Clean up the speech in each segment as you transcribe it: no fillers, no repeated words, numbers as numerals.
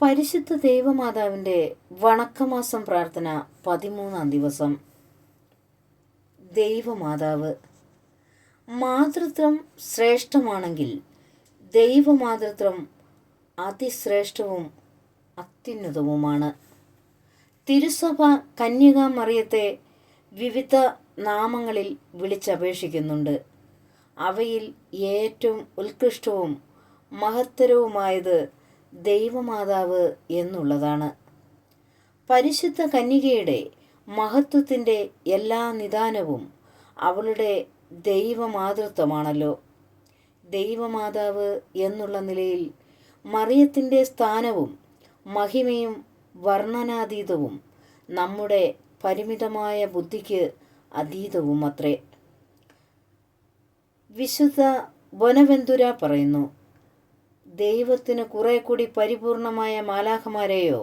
പരിശുദ്ധ ദൈവമാതാവിൻ്റെ വണക്കമാസം പ്രാർത്ഥന 13-ാം ദിവസം. ദൈവമാതാവ്. മാതൃത്വം ശ്രേഷ്ഠമാണെങ്കിൽ ദൈവമാതൃത്വം അതിശ്രേഷ്ഠവും അത്യുന്നതവുമാണ്. തിരുസഭ കന്യകാമറിയത്തെ വിവിധ നാമങ്ങളിൽ വിളിച്ചപേക്ഷിക്കുന്നുണ്ട്. അവയിൽ ഏറ്റവും ഉത്കൃഷ്ടവും മഹത്തരവുമായത് ദൈവമാതാവ് എന്നുള്ളതാണ്. പരിശുദ്ധ കന്യകയുടെ മഹത്വത്തിൻ്റെ എല്ലാ നിദാനവും അവളുടെ ദൈവമാതൃത്വമാണല്ലോ. ദൈവമാതാവ് എന്നുള്ള നിലയിൽ മറിയത്തിൻ്റെ സ്ഥാനവും മഹിമയും വർണ്ണനാതീതവും നമ്മുടെ പരിമിതമായ ബുദ്ധിക്ക് അതീതവും അത്രേ. വിശുദ്ധ ബൊനവെന്തുര പറയുന്നു, ദൈവത്തിന് കുറെ കൂടി പരിപൂർണമായ മാലാഖമാരെയോ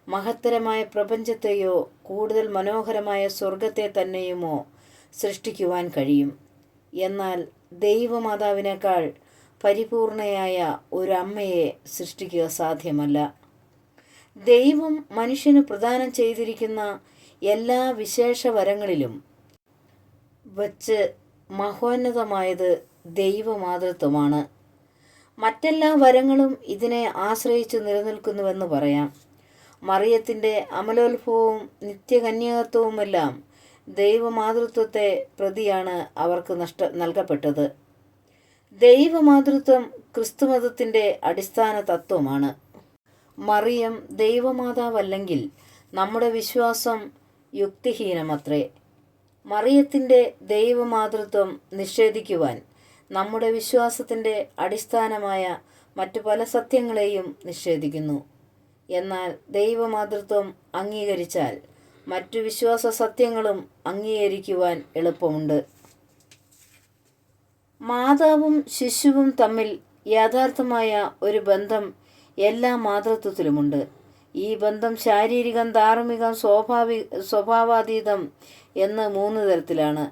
മഹത്തരമായ പ്രപഞ്ചത്തെയോ കൂടുതൽ മനോഹരമായ സ്വർഗത്തെ തന്നെയുമോ സൃഷ്ടിക്കുവാൻ കഴിയും. എന്നാൽ ദൈവമാതാവിനേക്കാൾ പരിപൂർണയായ ഒരമ്മയെ സൃഷ്ടിക്കുക സാധ്യമല്ല. ദൈവം മനുഷ്യന് പ്രദാനം ചെയ്തിരിക്കുന്ന എല്ലാ വിശേഷ വരങ്ങളിലും വച്ച് മഹോന്നതമായത് ദൈവമാതൃത്വമാണ്. മറ്റെല്ലാ വരങ്ങളും ഇതിനെ ആശ്രയിച്ച് നിലനിൽക്കുന്നുവെന്ന് പറയാം. മറിയത്തിൻ്റെ അമലോത്ഭവവും നിത്യകന്യാകത്വവുമെല്ലാം ദൈവമാതൃത്വത്തെ പ്രതിയാണ് അവർക്ക് നൽകപ്പെട്ടത്. ദൈവമാതൃത്വം ക്രിസ്തുമതത്തിൻ്റെ അടിസ്ഥാന തത്വമാണ്. മറിയം ദൈവമാതാവല്ലെങ്കിൽ നമ്മുടെ വിശ്വാസം യുക്തിഹീനമത്രേ. മറിയത്തിൻ്റെ ദൈവമാതൃത്വം നിഷേധിക്കുവാൻ നമ്മുടെ വിശ്വാസത്തിൻ്റെ അടിസ്ഥാനമായ മറ്റു പല സത്യങ്ങളെയും നിഷേധിക്കുന്നു. എന്നാൽ ദൈവമാതൃത്വം അംഗീകരിച്ചാൽ മറ്റു വിശ്വാസ സത്യങ്ങളും അംഗീകരിക്കുവാൻ എളുപ്പമുണ്ട്. മാതാവും ശിശുവും തമ്മിൽ യഥാർത്ഥമായ ഒരു ബന്ധം എല്ലാ മാതൃത്വത്തിലുമുണ്ട്. ഈ ബന്ധം ശാരീരികം, ധാർമ്മികം, സ്വഭാവാതീതം എന്ന് 3 തരത്തിലാണ്.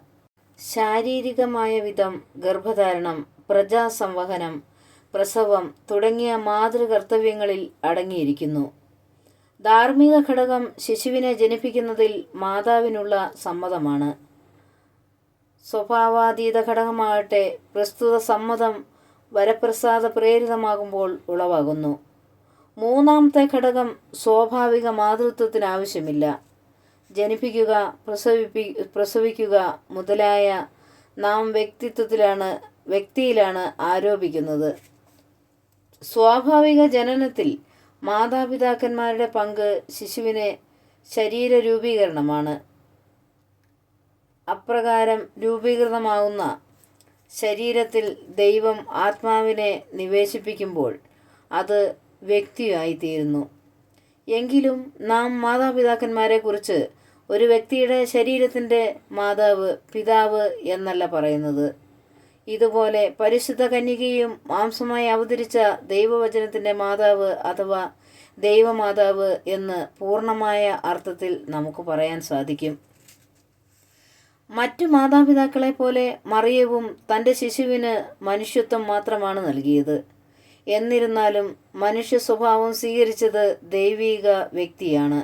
ശാരീരികമായ വിധം ഗർഭധാരണം, പ്രജാസംവഹനം, പ്രസവം തുടങ്ങിയ മാതൃകർത്തവ്യങ്ങളിൽ അടങ്ങിയിരിക്കുന്നു. ധാർമ്മിക ഘടകം ശിശുവിനെ ജനിപ്പിക്കുന്നതിൽ മാതാവിനുള്ള സമ്മതമാണ്. സ്വഭാവാതീത ഘടകമാകട്ടെ പ്രസ്തുത സമ്മതം വരപ്രസാദ പ്രേരിതമാകുമ്പോൾ ഉളവാകുന്നു. 3-ാമത്തെ ഘടകം സ്വാഭാവിക മാതൃത്വത്തിന് ആവശ്യമില്ല. ജനിപ്പിക്കുക, പ്രസവിക്കുക മുതലായ നാം വ്യക്തിയിലാണ് ആരോപിക്കുന്നത്. സ്വാഭാവിക ജനനത്തിൽ മാതാപിതാക്കന്മാരുടെ പങ്ക് ശിശുവിനെ ശരീര രൂപീകരണമാണ്. അപ്രകാരം രൂപീകൃതമാകുന്ന ശരീരത്തിൽ ദൈവം ആത്മാവിനെ നിവേശിപ്പിക്കുമ്പോൾ അത് വ്യക്തിയായിത്തീരുന്നു. എങ്കിലും നാം മാതാപിതാക്കന്മാരെക്കുറിച്ച് ഒരു വ്യക്തിയുടെ ശരീരത്തിൻ്റെ മാതാവ്, പിതാവ് എന്നല്ല പറയുന്നത്. ഇതുപോലെ പരിശുദ്ധ കന്യകയും മാംസമായി അവതരിച്ച ദൈവവചനത്തിൻ്റെ മാതാവ് അഥവാ ദൈവമാതാവ് എന്ന് പൂർണ്ണമായ അർത്ഥത്തിൽ നമുക്ക് പറയാൻ സാധിക്കും. മറ്റു മാതാപിതാക്കളെ പോലെ മറിയവും തൻ്റെ ശിശുവിന് മനുഷ്യത്വം മാത്രമാണ് നൽകിയത്. എന്നിരുന്നാലും മനുഷ്യ സ്വഭാവം സ്വീകരിച്ചത് ദൈവിക വ്യക്തിയാണ്.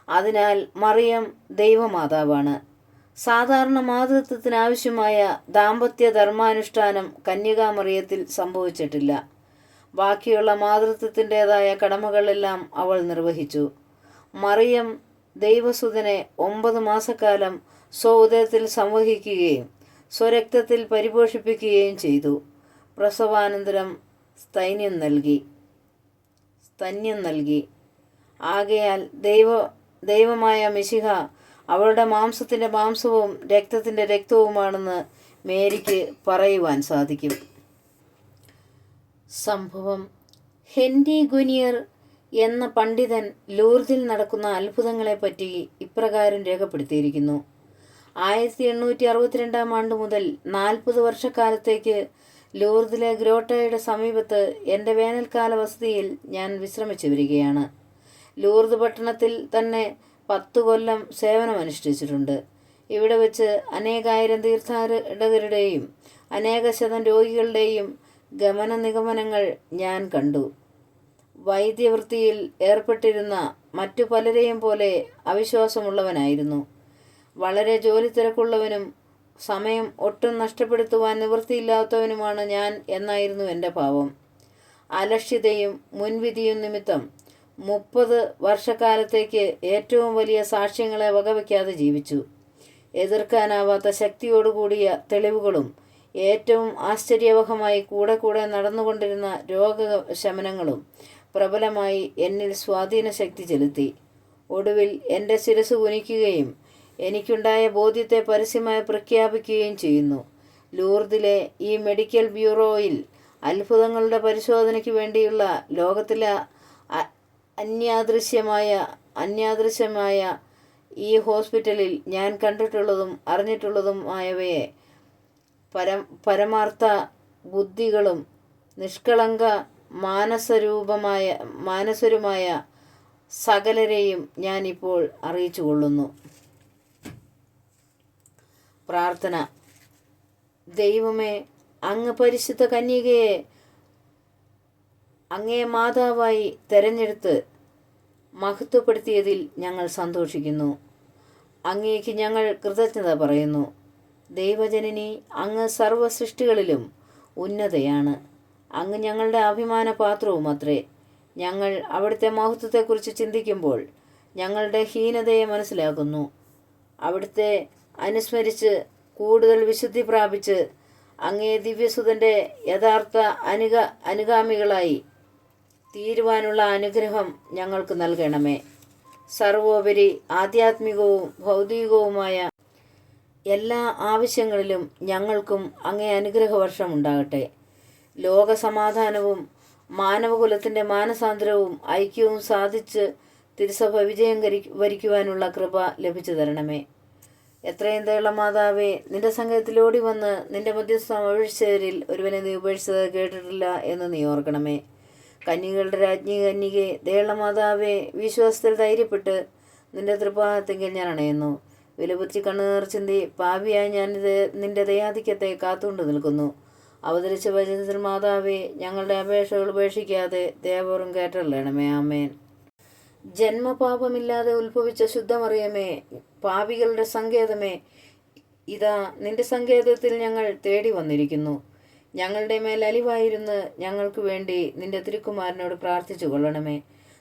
അതിനാൽ മറിയം ദൈവമാതാവാണ്. സാധാരണ മാതൃത്വത്തിനാവശ്യമായ ദാമ്പത്യ ധർമാനുഷ്ഠാനം കന്യകാമറിയത്തിൽ സംഭവിച്ചിട്ടില്ല. ബാക്കിയുള്ള മാതൃത്വത്തിൻ്റെതായ കടമകളെല്ലാം അവൾ നിർവഹിച്ചു. മറിയം ദൈവസുതനെ 9 മാസക്കാലം സ്വഉദരത്തിൽ സംവഹിക്കുകയും സ്വരക്തത്തിൽ പരിപോഷിപ്പിക്കുകയും ചെയ്തു. പ്രസവാനന്തരം സ്തന്യം നൽകി. ആകയാൽ ദൈവമായ മിശിഹ അവളുടെ മാംസത്തിൻ്റെ മാംസവും രക്തത്തിൻ്റെ രക്തവുമാണെന്ന് മേരിക്ക് പറയുവാൻ സാധിക്കും. സംഭവം. ഹെൻറി ഗുനിയർ എന്ന പണ്ഡിതൻ ലൂർദിൽ നടക്കുന്ന അത്ഭുതങ്ങളെപ്പറ്റി ഇപ്രകാരം രേഖപ്പെടുത്തിയിരിക്കുന്നു. 1862 ആണ്ട് മുതൽ 40 വർഷക്കാലത്തേക്ക് ലൂർദിലെ ഗ്രോട്ടയുടെ സമീപത്ത് എൻ്റെ വേനൽക്കാല വസതിയിൽ ഞാൻ വിശ്രമിച്ചു വരികയാണ്. ലൂർദ് പട്ടണത്തിൽ തന്നെ 10 കൊല്ലം സേവനമനുഷ്ഠിച്ചിട്ടുണ്ട്. ഇവിടെ വെച്ച് അനേകായിരം തീർത്ഥാടകരുടെയും അനേക ശതം രോഗികളുടെയും ഗമന നിഗമനങ്ങൾ ഞാൻ കണ്ടു. വൈദ്യവൃത്തിയിൽ ഏർപ്പെട്ടിരുന്ന മറ്റു പലരെയും പോലെ അവിശ്വാസമുള്ളവനായിരുന്നു. വളരെ ജോലി തിരക്കുള്ളവനും സമയം ഒട്ടും നഷ്ടപ്പെടുത്തുവാൻ നിവൃത്തിയില്ലാത്തവനുമാണ് ഞാൻ എന്നായിരുന്നു എൻ്റെ ഭാവം. അലക്ഷ്യതയും മുൻവിധിയും നിമിത്തം 30 വർഷക്കാലത്തേക്ക് ഏറ്റവും വലിയ സാക്ഷ്യങ്ങളെ വകവയ്ക്കാതെ ജീവിച്ചു. എതിർക്കാനാവാത്ത ശക്തിയോടുകൂടിയ തെളിവുകളും ഏറ്റവും ആശ്ചര്യവഹമായി കൂടെ കൂടെ നടന്നുകൊണ്ടിരുന്ന രോഗശമനങ്ങളും പ്രബലമായി എന്നിൽ സ്വാധീന ശക്തി ചെലുത്തി. ഒടുവിൽ എൻ്റെ ശിരസ് കുനിക്കുകയും എനിക്കുണ്ടായ ബോധ്യത്തെ പരസ്യമായി പ്രഖ്യാപിക്കുകയും ചെയ്യുന്നു. ലൂർദിലെ ഈ മെഡിക്കൽ ബ്യൂറോയിൽ അത്ഭുതങ്ങളുടെ പരിശോധനയ്ക്ക് വേണ്ടിയുള്ള ലോകത്തിലെ അന്യാദൃശ്യമായ ഈ ഹോസ്പിറ്റലിൽ ഞാൻ കണ്ടിട്ടുള്ളതും അറിഞ്ഞിട്ടുള്ളതുമായവയെ പരമാർത്ഥ ബുദ്ധികളും നിഷ്കളങ്ക മാനസരുമായ സകലരെയും ഞാനിപ്പോൾ അറിയിച്ചുകൊള്ളുന്നു. പ്രാർത്ഥന. ദൈവമേ, അങ്ങ് പരിശുദ്ധ കന്യകയെ അങ്ങേ മാതാവായി തെരഞ്ഞെടുത്ത് മഹത്വപ്പെടുത്തിയതിൽ ഞങ്ങൾ സന്തോഷിക്കുന്നു. അങ്ങേക്ക് ഞങ്ങൾ കൃതജ്ഞത പറയുന്നു. ദൈവജനനി, അങ്ങ് സർവ്വ സൃഷ്ടികളിലും ഉന്നതയാണ്. അങ്ങ് ഞങ്ങളുടെ അഭിമാന പാത്രവുമത്രേ. ഞങ്ങൾ അവിടുത്തെ മഹത്വത്തെക്കുറിച്ച് ചിന്തിക്കുമ്പോൾ ഞങ്ങളുടെ ഹീനതയെ മനസ്സിലാക്കുന്നു. അവിടുത്തെ അനുസ്മരിച്ച് കൂടുതൽ വിശുദ്ധി പ്രാപിച്ച് അങ്ങേ ദിവ്യസുതൻ്റെ യഥാർത്ഥ അനുഗാമികളായി തീരുവാനുള്ള അനുഗ്രഹം ഞങ്ങൾക്ക് നൽകണമേ. സർവോപരി ആധ്യാത്മികവും ഭൗതികവുമായ എല്ലാ ആവശ്യങ്ങളിലും ഞങ്ങൾക്കും അങ്ങേ അനുഗ്രഹവർഷം ഉണ്ടാകട്ടെ. ലോകസമാധാനവും മാനവകുലത്തിൻ്റെ മാനസാന്തരവും ഐക്യവും സാധിച്ച് തിരുസഭ വിജയം വരിക്കുവാനുള്ള കൃപ ലഭിച്ചു തരണമേ. എത്രയും ദയുള്ള മാതാവേ, നിന്റെ സംഘത്തിലോടി വന്ന് നിന്റെ മധ്യസ്ഥം ഉപേക്ഷിച്ചവരിൽ ഒരുവനെ നീ ഉപേക്ഷിച്ചത് കേട്ടിട്ടില്ല എന്ന് നീ ഓർക്കണമേ. കന്യകളുടെ രാജ്ഞി കന്യകെ, ദയുള്ള മാതാവേ, വിശ്വാസത്തിൽ ധൈര്യപ്പെട്ട് നിന്റെ തൃപ്പാദത്തെങ്കിൽ ഞാൻ അണയുന്നു. വിലപുറ്റി കണ്ണുനീർ ചിന്തി പാപിയായി ഞാൻ നിന്റെ ദയാധിക്യത്തെ കാത്തുകൊണ്ട് നിൽക്കുന്നു. അവതരിച്ച വചനത്തിൽ മാതാവേ, ഞങ്ങളുടെ അപേക്ഷകൾ ഉപേക്ഷിക്കാതെ ദയപൂർവ്വം കേട്ടറിയണമേ. ആമേൻ. ജന്മപാപമില്ലാതെ ഉത്ഭവിച്ച ശുദ്ധമറിയമേ, പാപികളുടെ സങ്കേതമേ, ഇതാ നിന്റെ സങ്കേതത്തിൽ ഞങ്ങൾ തേടി വന്നിരിക്കുന്നു. ഞങ്ങളുടെ മേൽ അലിവായിരുന്ന് ഞങ്ങൾക്ക് വേണ്ടി നിന്റെ തിരുക്കുമാരനോട് പ്രാർത്ഥിച്ചു കൊള്ളണമേ.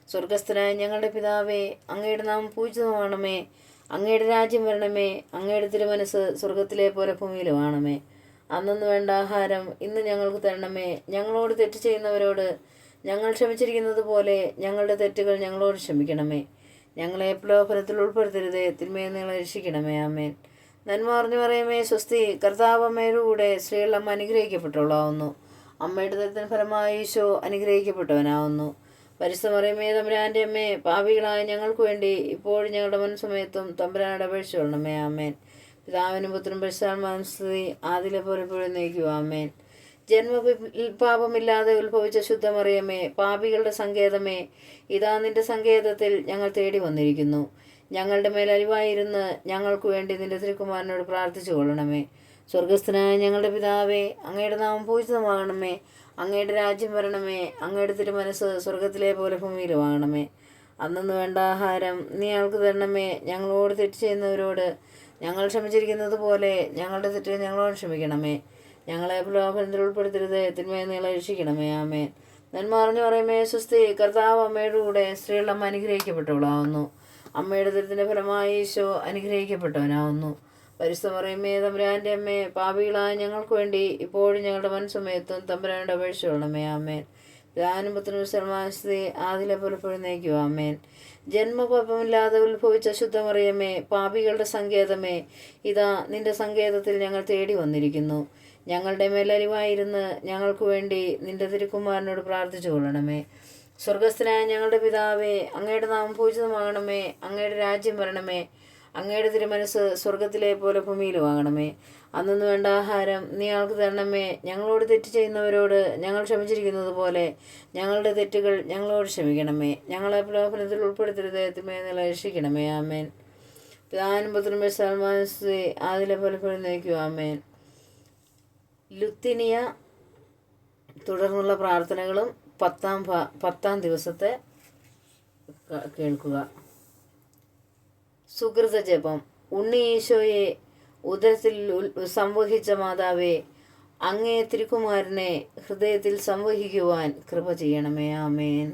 സ്വർഗസ്ഥനായ ഞങ്ങളുടെ പിതാവേ, അങ്ങയുടെ നാമം പൂജിതമാണമേ. അങ്ങയുടെ രാജ്യം വരണമേ. അങ്ങയുടെ തിരുമനസ് സ്വർഗത്തിലെ പോലെ ഭൂമിയിലുമാണമേ. അന്നു വേണ്ട ആഹാരം ഇന്ന് ഞങ്ങൾക്ക് തരണമേ. ഞങ്ങളോട് തെറ്റ് ചെയ്യുന്നവരോട് ഞങ്ങൾ ക്ഷമിച്ചിരിക്കുന്നത് പോലെ ഞങ്ങളുടെ തെറ്റുകൾ ഞങ്ങളോട് ക്ഷമിക്കണമേ. ഞങ്ങളെ പ്രലോഭനത്തിൽ ഉൾപ്പെടുത്തരുതേ, തിന്മയിൽ നിങ്ങളെ രക്ഷിക്കണമേ. ആമേൻ. നന്മ അറിഞ്ഞു പറയുമേ സ്വസ്തി. കർത്താവ് അമ്മയുടെ കൂടെ സ്ത്രീകൾ അമ്മ അനുഗ്രഹിക്കപ്പെട്ടവളാവുന്നു. അമ്മയുടെ ദത്തൻ ഫലമായി ഈശോ അനുഗ്രഹിക്കപ്പെട്ടവനാവുന്നു. പരിശുദ്ധ മറിയമേ, തമ്പുരാൻ്റെ അമ്മേ, പാപികളായ ഞങ്ങൾക്ക് വേണ്ടി ഇപ്പോഴും ഞങ്ങളുടെ മനസ്സമയത്തും തമ്പുരാനോട് അപേക്ഷിച്ചു കൊള്ളണമേ. ആമേൻ. പിതാവിനും പുത്രനും പരിശുദ്ധാത്മാവിനും സ്തുതി, ആദിയിലെ പോലെ എപ്പോഴും നയിക്കുക. ആമേൻ. ജന്മപാപമില്ലാതെ ഉത്ഭവിച്ച ശുദ്ധമറിയമേ, പാപികളുടെ സങ്കേതമേ, ഇതാ നിന്റെ സങ്കേതത്തിൽ ഞങ്ങൾ തേടി വന്നിരിക്കുന്നു. ഞങ്ങളുടെ മേൽ അലിവായിരുന്ന് ഞങ്ങൾക്ക് വേണ്ടി നിന്റെ തിരുക്കുമാരനോട് പ്രാർത്ഥിച്ചു കൊള്ളണമേ. സ്വർഗസ്ഥനായ ഞങ്ങളുടെ പിതാവേ, അങ്ങയുടെ നാമം പൂജിതമാകണമേ. അങ്ങയുടെ രാജ്യം വരണമേ. അങ്ങയുടെ തിരുമനസ് സ്വർഗത്തിലെ പോലെ ഭൂമിയിലുമാകണമേ. അന്നു വേണ്ട ആഹാരം നീ ഞങ്ങൾക്ക് തരണമേ. ഞങ്ങളോട് തെറ്റ് ചെയ്യുന്നവരോട് ഞങ്ങൾ ക്ഷമിച്ചിരിക്കുന്നത് പോലെ ഞങ്ങളുടെ തെറ്റ് ഞങ്ങളോട് ക്ഷമിക്കണമേ. ഞങ്ങളെ പ്രലോഭനത്തിൽ ഉൾപ്പെടുത്തരുത്, തിന്മയിൽ നിങ്ങളെ രക്ഷിക്കണമേ. ആമേൻ. നന്മ അറിഞ്ഞു പറയുമേ സ്വസ്തി. കർത്താവ് അമ്മയുടെ കൂടെ സ്ത്രീകൾ അമ്മ അനുഗ്രഹിക്കപ്പെട്ടവളാവുന്നു. അമ്മയുടെ ദുരിതത്തിൻ്റെ ഫലമായി ഈശോ അനുഗ്രഹിക്കപ്പെട്ടവനാവുന്നു. പരിശുദ്ധ മറിയമേ, തമ്പുരാൻ്റെ അമ്മേ, പാപികളായ ഞങ്ങൾക്ക് വേണ്ടി ഇപ്പോഴും ഞങ്ങളുടെ മനസ്സമയത്തും തമ്പുരാനോട് അപേക്ഷിച്ചു കൊള്ളണമേ. ആമേൻ. പിതാവിനും പുത്രനും സർവ്വസ്തുതി, ആദിയിലെ പോലെ എപ്പോഴും നയിക്കുക. ആമേൻ. ജന്മപാപമില്ലാതെ ഉത്ഭവിച്ച ശുദ്ധമറിയമേ, പാപികളുടെ സങ്കേതമേ, ഇതാ നിന്റെ സങ്കേതത്തിൽ ഞങ്ങൾ തേടി വന്നിരിക്കുന്നു. ഞങ്ങളുടെ മേലലിവായിരുന്ന് ഞങ്ങൾക്ക് വേണ്ടി നിന്റെ തിരുക്കുമാരനോട് പ്രാർത്ഥിച്ചു കൊള്ളണമേ. സ്വർഗസ്ഥനായ ഞങ്ങളുടെ പിതാവേ, അങ്ങയുടെ നാമം പൂജിതമാകണമേ. അങ്ങയുടെ രാജ്യം വരണമേ. അങ്ങയുടെ തിരുമനസ് സ്വർഗത്തിലെ പോലെ ഭൂമിയിലുമാകണമേ. അന്നു വേണ്ട ആഹാരം നീ ഞങ്ങൾക്ക് തരണമേ. ഞങ്ങളോട് തെറ്റ് ചെയ്യുന്നവരോട് ഞങ്ങൾ ക്ഷമിച്ചിരിക്കുന്നത് പോലെ ഞങ്ങളുടെ തെറ്റുകൾ ഞങ്ങളോട് ക്ഷമിക്കണമേ. ഞങ്ങളെ പ്രലോഭനത്തിൽ ഉൾപ്പെടുത്തരുത്, തിന്മയിൽ നിങ്ങളെ രക്ഷിക്കണമേ. ആമേൻ. പിതാവിനും പുത്രനും പരിശുദ്ധാത്മാവിനും സ്തുതി, ആദിയിലെ പോലെ എപ്പോഴും നയിക്കുക. ആമേൻ. ലുത്തിനിയ തുടർന്നുള്ള പ്രാർത്ഥനകളും 10 ദിവസത്തെ കേൾക്കുക. സുകൃത ജപം. ഉണ്ണി ഈശോയെ ഉദരത്തിൽ സംവഹിച്ച മാതാവേ, അങ്ങേ തിരുക്കുമാരനെ ഹൃദയത്തിൽ സംവഹിക്കുവാൻ കൃപ ചെയ്യണമേ. ആമേൻ.